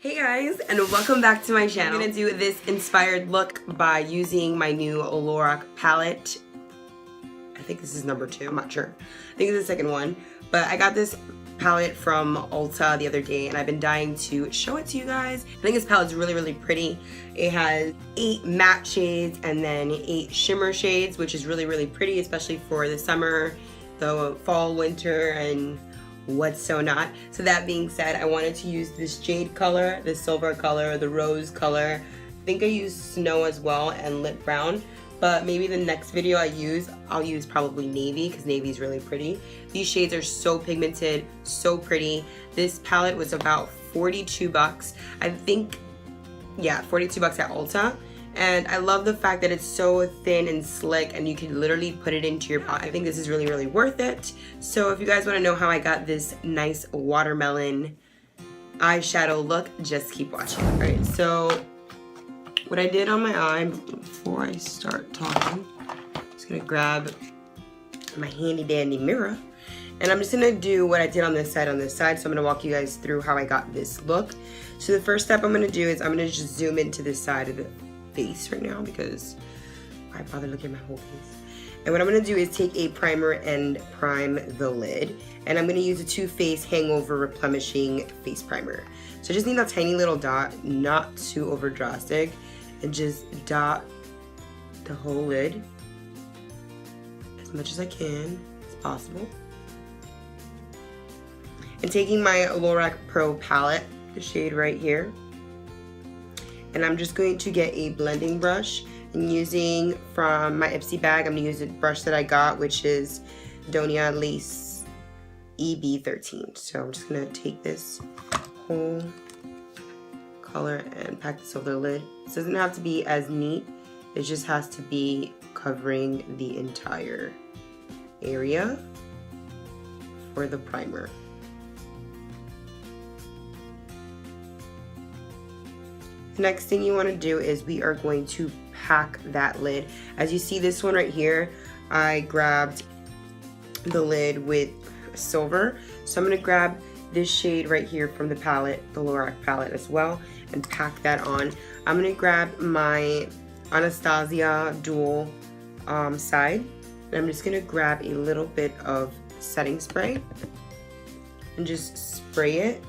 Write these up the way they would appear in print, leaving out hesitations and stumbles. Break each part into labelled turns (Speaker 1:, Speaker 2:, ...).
Speaker 1: Hey guys, and welcome back to my channel. I'm gonna do this inspired look by using my new Lorac palette. I think this is number 2, I'm not sure. I think it's the second one. But I got this palette from Ulta the other day and I've been dying to show it to you guys. I think this palette's really, really pretty. It has 8 matte shades and then 8 shimmer shades, which is really, really pretty, especially for the summer, the fall, winter, and what's so not. So that being said, I wanted to use this jade color, the silver color, the rose color. I think I used snow as well and lit brown, but maybe the next video I'll use probably navy because navy is really pretty. These shades are so pigmented, so pretty. This palette was about 42 bucks. I think, yeah, 42 bucks at Ulta. And I love the fact that it's so thin and slick and you can literally put it into your pot. I think this is really, really worth it. So if you guys want to know how I got this nice watermelon eyeshadow look, just keep watching. Alright, so what I did on my eye before I start talking, I'm just going to grab my handy dandy mirror. And I'm just going to do what I did on this side, so I'm going to walk you guys through how I got this look. So the first step I'm going to do is I'm going to just zoom into this side of the face right now because why bother looking at my whole face. And what I'm going to do is take a primer and prime the lid, and I'm going to use a Too Faced Hangover Replenishing Face Primer. So I just need a tiny little dot, not too over drastic, and just dot the whole lid as much as I can as possible. And taking my Lorac Pro palette, the shade right here, and I'm just going to get a blending brush, and using from my Ipsy bag, I'm going to use a brush that I got, which is Donia Lace EB13. So I'm just going to take this whole color and pack this over the lid. This doesn't have to be as neat, it just has to be covering the entire area for the primer. The next thing you want to do is we are going to pack that lid. As you see, this one right here, I grabbed the lid with silver. So I'm going to grab this shade right here from the palette, the Lorac palette as well, and pack that on. I'm going to grab my Anastasia dual side, and I'm just going to grab a little bit of setting spray and just spray it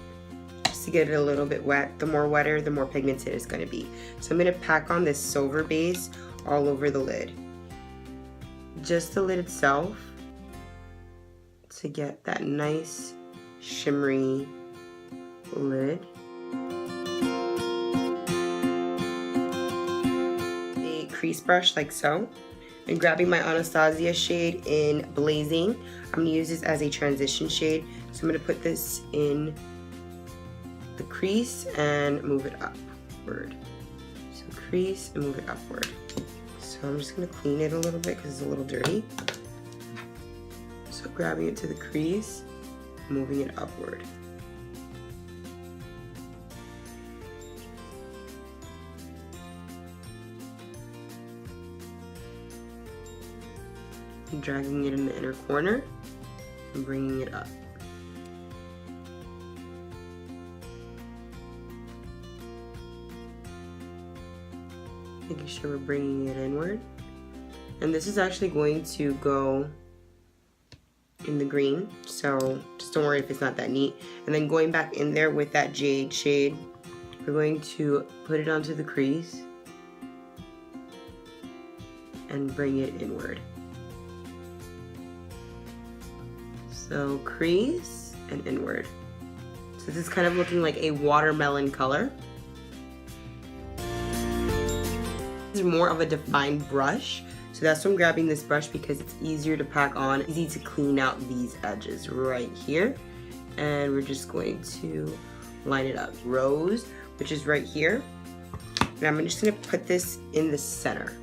Speaker 1: to get it a little bit wet. The more wetter, the more pigmented it's going to be. So I'm going to pack on this silver base all over the lid. Just the lid itself to get that nice shimmery lid. A crease brush like so. And grabbing my Anastasia shade in Blazing. I'm going to use this as a transition shade. So I'm going to put this in the crease and move it upward. So crease and move it upward. So I'm just going to clean it a little bit because it's a little dirty. So grabbing it to the crease, moving it upward. And dragging it in the inner corner and bringing it up. Making sure we're bringing it inward. And this is actually going to go in the green, so just don't worry if it's not that neat. And then going back in there with that jade shade, we're going to put it onto the crease and bring it inward. So crease and inward. So this is kind of looking like a watermelon color. This is more of a defined brush, so that's why I'm grabbing this brush because it's easier to pack on, easy to clean out these edges right here. And we're just going to line it up. Rose, which is right here. And I'm just going to put this in the center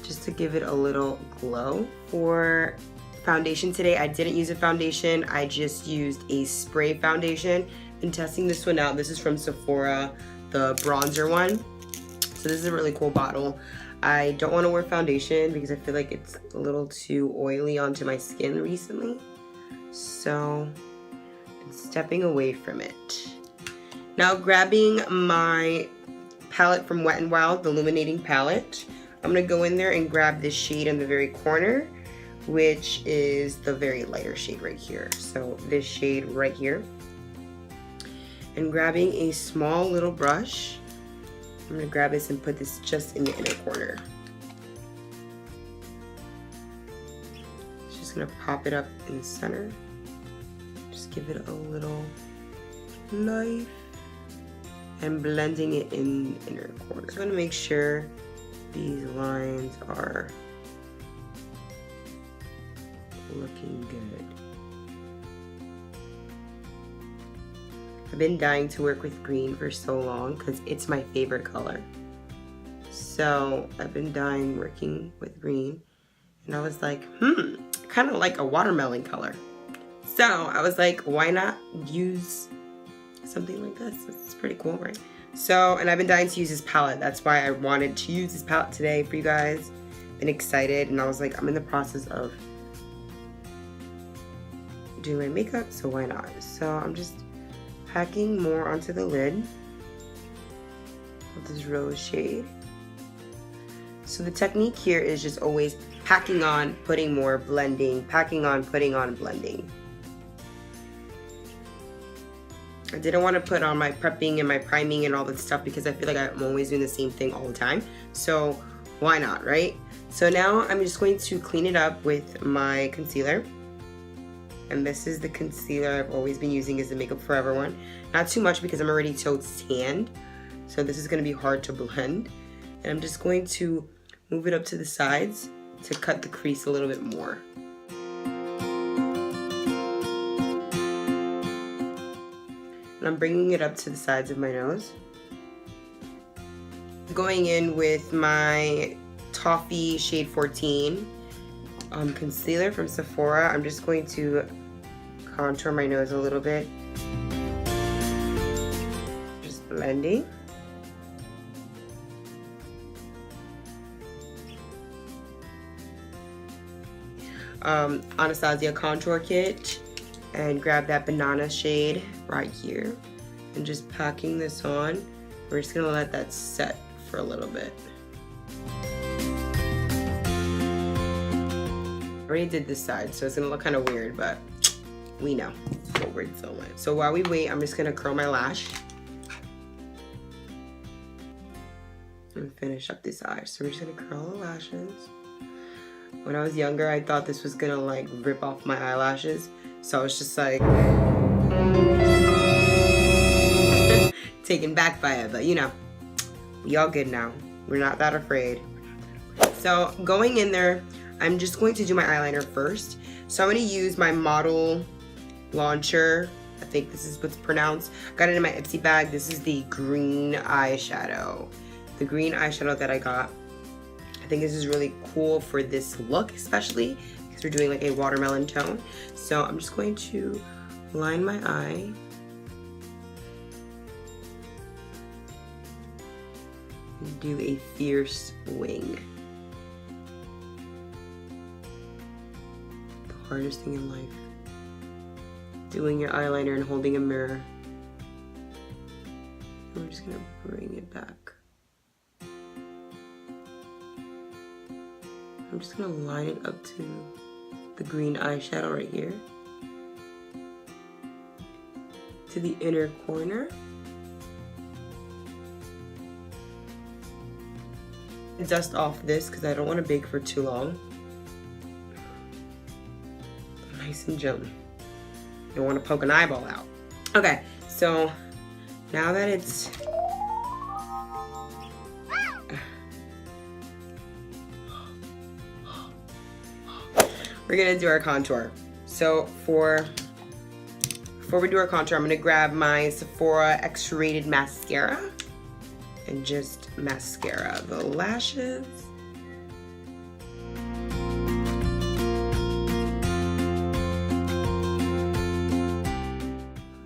Speaker 1: just to give it a little glow. For foundation today, I didn't use a foundation, I just used a spray foundation. Been testing this one out. This is from Sephora, the bronzer one. So this is a really cool bottle. I don't want to wear foundation because I feel like it's a little too oily onto my skin recently. So I'm stepping away from it. Now grabbing my palette from Wet n Wild, the illuminating palette, I'm going to go in there and grab this shade in the very corner, which is the very lighter shade right here. So this shade right here. And grabbing a small little brush, I'm going to grab this and put this just in the inner corner. Just going to pop it up in the center. Just give it a little life. And blending it in the inner corner. So I'm going to make sure these lines are looking good. I've been dying to work with green for so long because it's my favorite color. So I've been dying working with green, and I was like, kind of like a watermelon color. So I was like, why not use something like this? It's pretty cool, right? So, and I've been dying to use this palette. That's why I wanted to use this palette today for you guys. Been excited, and I was like, I'm in the process of doing my makeup, so why not? So I'm just packing more onto the lid of this rose shade. So the technique here is just always packing on, putting more, blending, packing on, putting on, blending. I didn't want to put on my prepping and my priming and all that stuff because I feel like I'm always doing the same thing all the time. So why not, right? So now I'm just going to clean it up with my concealer. And this is the concealer I've always been using, is the Makeup Forever one. Not too much because I'm already so tanned. So this is going to be hard to blend. And I'm just going to move it up to the sides to cut the crease a little bit more. And I'm bringing it up to the sides of my nose. Going in with my Toffee Shade 14 concealer from Sephora. I'm just going to contour my nose a little bit. Just blending. Anastasia contour kit, and grab that banana shade right here and just packing this on. We're just gonna let that set for a little bit. I already did this side, so it's gonna look kind of weird, but we know what we're doing. So while we wait, I'm just gonna curl my lash and finish up this eye. So we're just gonna curl the lashes. When I was younger, I thought this was gonna like rip off my eyelashes. So I was just like taken back by it, but you know, we all good now. We're not that afraid. So going in there, I'm just going to do my eyeliner first. So I'm gonna use my Model Launcher. I think this is what's pronounced. Got it in my Ipsy bag. This is the green eyeshadow. The green eyeshadow that I got. I think this is really cool for this look, especially because we're doing like a watermelon tone. So I'm just going to line my eye. And do a fierce wing. The hardest thing in life. Doing your eyeliner and holding a mirror. And we're just gonna bring it back. I'm just gonna line it up to the green eyeshadow right here. To the inner corner. Dust off this because I don't want to bake for too long. Nice and gently. Don't want to poke an eyeball out. Okay, so now that it's we're gonna do our contour. So before we do our contour, I'm gonna grab my Sephora X-Rated mascara and just mascara the lashes.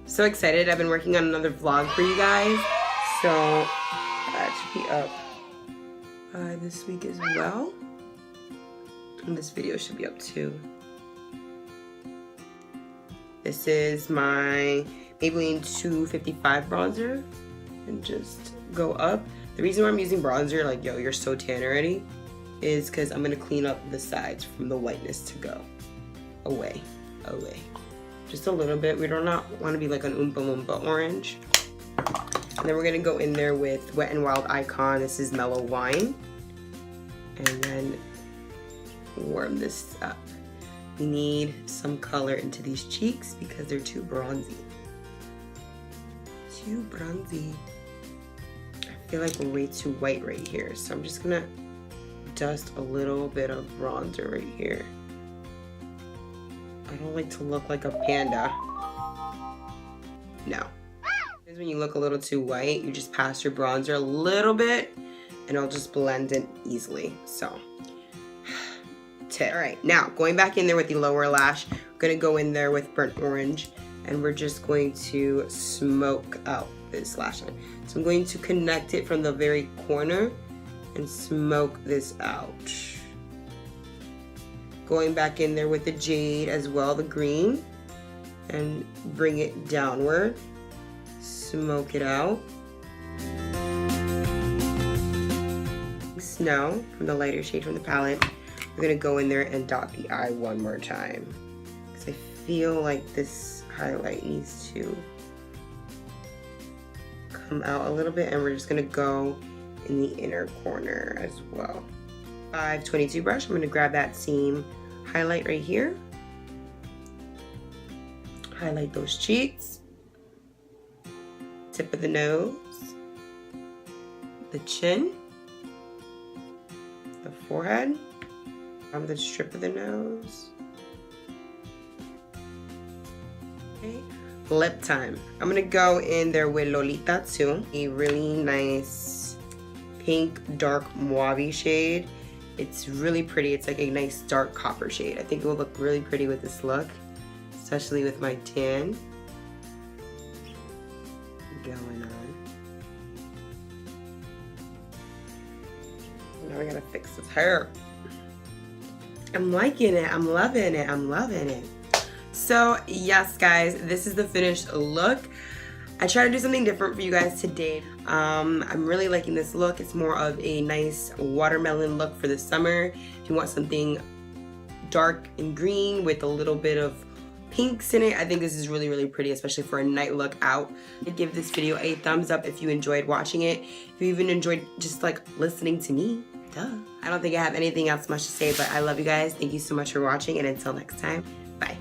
Speaker 1: So excited, I've been working on another vlog for you guys. So that should be up this week as well. And this video should be up too. This is my Maybelline 255 bronzer and just go up. The reason why I'm using bronzer, like, yo, you're so tan already, is because I'm gonna clean up the sides from the whiteness to go away. Just a little bit. We do not want to be like an Oompa Loompa orange. And then we're gonna go in there with Wet n Wild Icon. This is Mellow Wine. And then warm this up. We need some color into these cheeks because they're too bronzy. Too bronzy. I feel like we're way too white right here. So I'm just gonna dust a little bit of bronzer right here. I don't like to look like a panda. No. Because when you look a little too white, you just pass your bronzer a little bit and it'll just blend in easily. So, alright, now going back in there with the lower lash, I'm gonna go in there with Burnt Orange and we're just going to smoke out this lash line. So I'm going to connect it from the very corner and smoke this out. Going back in there with the Jade as well, the green, and bring it downward. Smoke it out. Snow from the lighter shade from the palette. We're gonna go in there and dot the eye one more time. Because I feel like this highlight needs to come out a little bit, and we're just gonna go in the inner corner as well. 522 brush, I'm gonna grab that seam highlight right here. Highlight those cheeks. Tip of the nose. The chin. The forehead. On the strip of the nose. Okay. Lip time. I'm gonna go in there with Lolita too. A really nice pink dark mauve shade. It's really pretty. It's like a nice dark copper shade. I think it will look really pretty with this look, especially with my tan going on. Now we gotta fix this hair. I'm liking it. I'm loving it. I'm loving it. So yes, guys, this is the finished look. I try to do something different for you guys today. I'm really liking this look. It's more of a nice watermelon look for the summer. If you want something dark and green with a little bit of pinks in it, I think this is really, really pretty, especially for a night look out. I'd give this video a thumbs up if you enjoyed watching it. If you even enjoyed just like listening to me, duh. I don't think I have anything else much to say, but I love you guys. Thank you so much for watching, and until next time, bye.